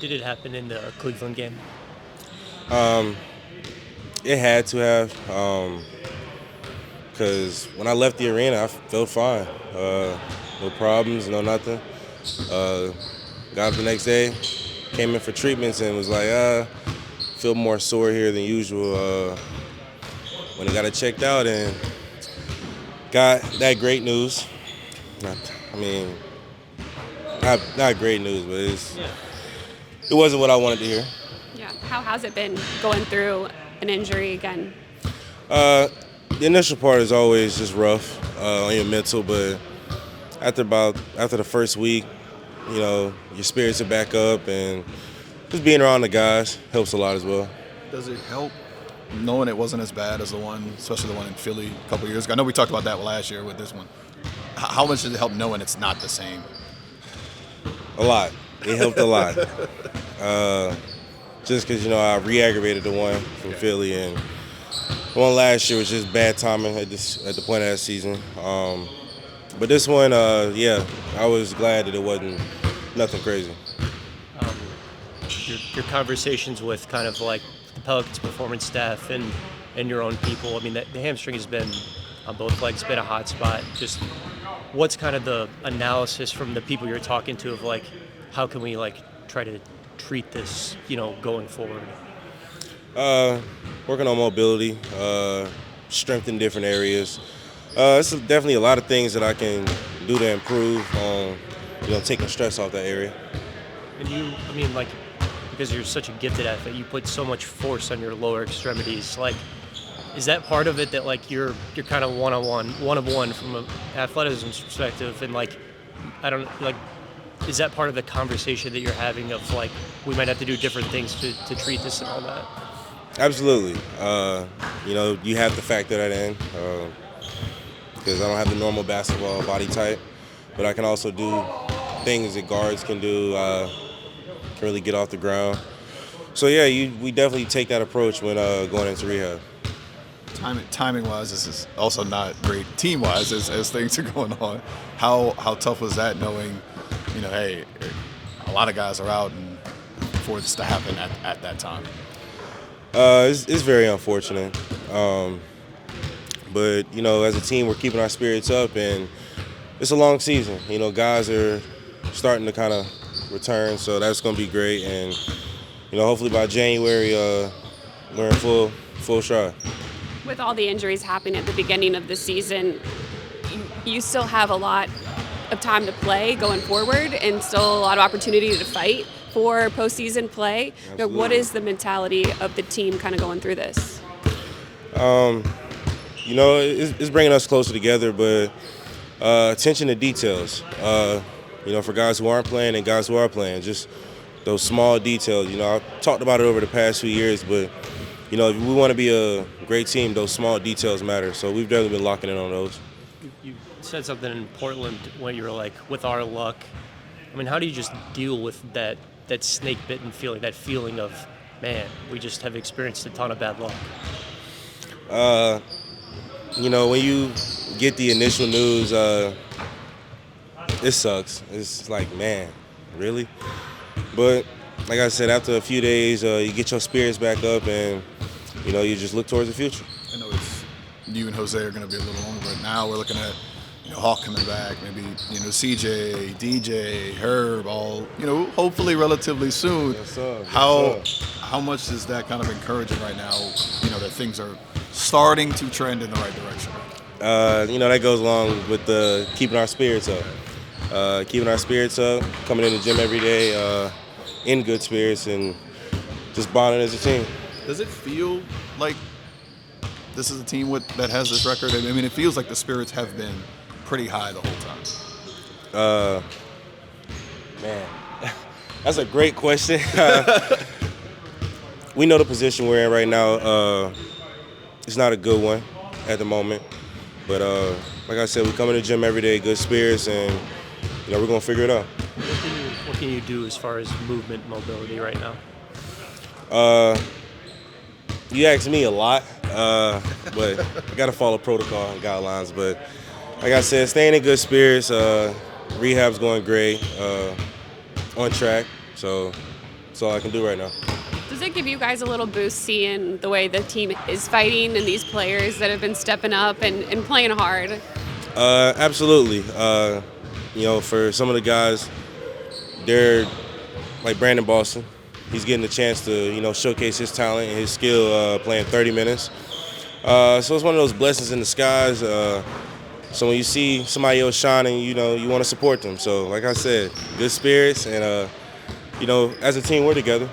Did it happen in the Cleveland game? It had to have, because when I left the arena, I felt fine. No problems, no nothing. Got up the next day, came in for treatments, and was like, feel more sore here than usual. When I got it checked out and got that great news. Not great news, but it wasn't what I wanted to hear. Yeah. How has it been going through an injury again? The initial part is always just rough on your mental, but after the first week, your spirits are back up, and just being around the guys helps a lot as well. Does it help knowing it wasn't as bad as the one, especially the one in Philly a couple years ago? I know we talked about that last year with this one. How much does it help knowing it's not the same? A lot. It helped a lot. Just because, I re-aggravated the one from Philly, and the one last year was just bad timing at the point of that season. But this one, I was glad that it wasn't nothing crazy. Your conversations with kind of like the Pelicans performance staff and your own people. I mean, the hamstring has been on both legs, been a hot spot. Just what's kind of the analysis from the people you're talking to of like, how can we like try to treat this, going forward? Working on mobility, strength in different areas. It's definitely a lot of things that I can do to improve on, taking stress off that area. And because you're such a gifted athlete, you put so much force on your lower extremities. Like, is that part of it that like you're kind of one of one from an athleticism perspective, and like, is that part of the conversation that you're having of like, we might have to do different things to treat this and all that? Absolutely. You have to factor that in because I don't have the normal basketball body type, but I can also do things that guards can do, can really get off the ground. So yeah, we definitely take that approach when going into rehab. Timing-wise, this is also not great team-wise as things are going on. How tough was that knowing, hey, a lot of guys are out and for this to happen at that time? It's very unfortunate. But, as a team, we're keeping our spirits up, and it's a long season. Guys are starting to kind of return, so that's going to be great. And, hopefully by January, we're in full stride. With all the injuries happening at the beginning of the season, you still have a lot of time to play going forward and still a lot of opportunity to fight for postseason play. What is the mentality of the team kind of going through this? It's bringing us closer together, but attention to details. For guys who aren't playing and guys who are playing, just those small details. I've talked about it over the past few years, but, if we want to be a great team, those small details matter. So we've definitely been locking in on those. You said something in Portland when you were like, with our luck. I mean, how do you just deal with that snake-bitten feeling, that feeling of, man, we just have experienced a ton of bad luck? When you get the initial news, it sucks. It's like, man, really? But like I said, after a few days, you get your spirits back up, and you just look towards the future. I know you and Jose are going to be a little longer, but now we're looking at Hawk coming back, maybe CJ, DJ, Herb, all hopefully relatively soon. Yes, sir. How much is that kind of encouraging right now? That things are starting to trend in the right direction. That goes along with keeping our spirits up. Coming in the gym every day in good spirits, and just bonding as a team. Does it feel like this is a team that has this record? I mean, it feels like the spirits have been pretty high the whole time. Man, that's a great question. We know the position we're in right now. It's not a good one at the moment. But like I said, we come in the gym every day, good spirits, and we're going to figure it out. What can you do as far as movement, mobility right now? You ask me a lot, but I got to follow protocol and guidelines. But like I said, staying in good spirits. Rehab's going great, on track. So that's all I can do right now. Does it give you guys a little boost seeing the way the team is fighting and these players that have been stepping up and playing hard? Absolutely. For some of the guys, they're like Brandon Boston. He's getting a chance to, showcase his talent and his skill playing 30 minutes. So it's one of those blessings in disguise. So when you see somebody else shining, you want to support them. So like I said, good spirits, and, as a team, we're together.